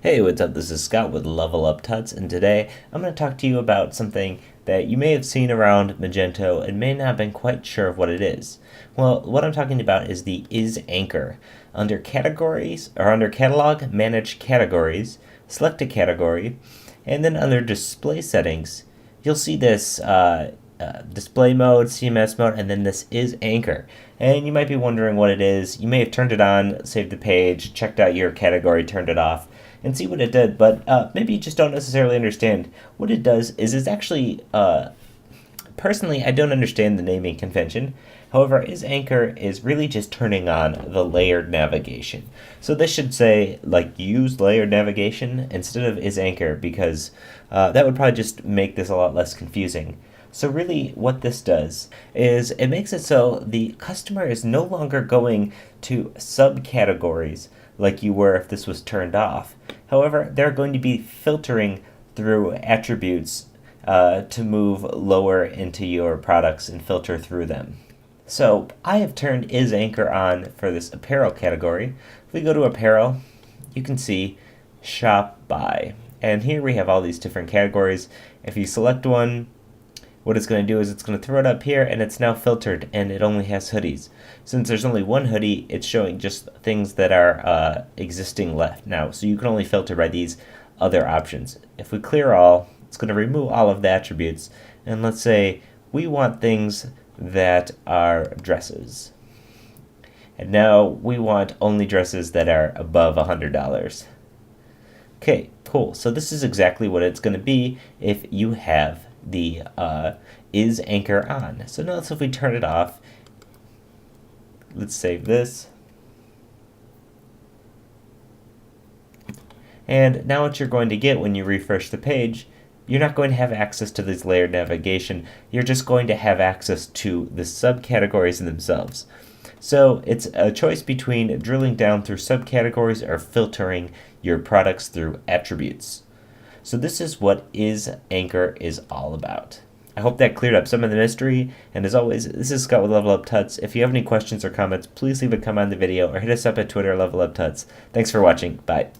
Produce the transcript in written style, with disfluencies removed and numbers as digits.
Hey, what's up? This is Scott with Level Up Tuts, and today I'm going to talk to you about something that you may have seen around Magento and may not have been quite sure of what it is. Well, what I'm talking about is the is anchor. Under categories, or under catalog, manage categories, select a category, and then under display settings, you'll see this display mode, CMS mode, and then this is anchor. And you might be wondering what it is. You may have turned it on, saved the page, checked out your category, turned it off, and see what it did, but maybe you just don't necessarily understand. What it does is it's actually, personally, I don't understand the naming convention. However, is anchor is really just turning on the layered navigation. So this should say, like, use layered navigation instead of is anchor, because that would probably just make this a lot less confusing. So really what this does is it makes it so the customer is no longer going to subcategories like you were if this was turned off. However, they're going to be filtering through attributes to move lower into your products and filter through them. So I have turned is anchor on for this apparel category. If we go to apparel, you can see shop by. And here we have all these different categories. If you select one, what it's going to do is it's going to throw it up here, and it's now filtered, and it only has hoodies. Since there's only one hoodie, it's showing just things that are existing left now. So you can only filter by these other options. If we clear all, it's going to remove all of the attributes. And let's say we want things that are dresses. And now we want only dresses that are above $100. Okay, cool. So this is exactly what it's going to be if you have the is anchor on. So notice if we turn it off, let's save this. And now what you're going to get when you refresh the page, you're not going to have access to this layered navigation. You're just going to have access to the subcategories themselves. So it's a choice between drilling down through subcategories or filtering your products through attributes. So this is what is anchor is all about. I hope that cleared up some of the mystery, and as always, this is Scott with Level Up Tuts. If you have any questions or comments, please leave a comment on the video or hit us up at Twitter, Level Up Tuts. Thanks for watching. Bye.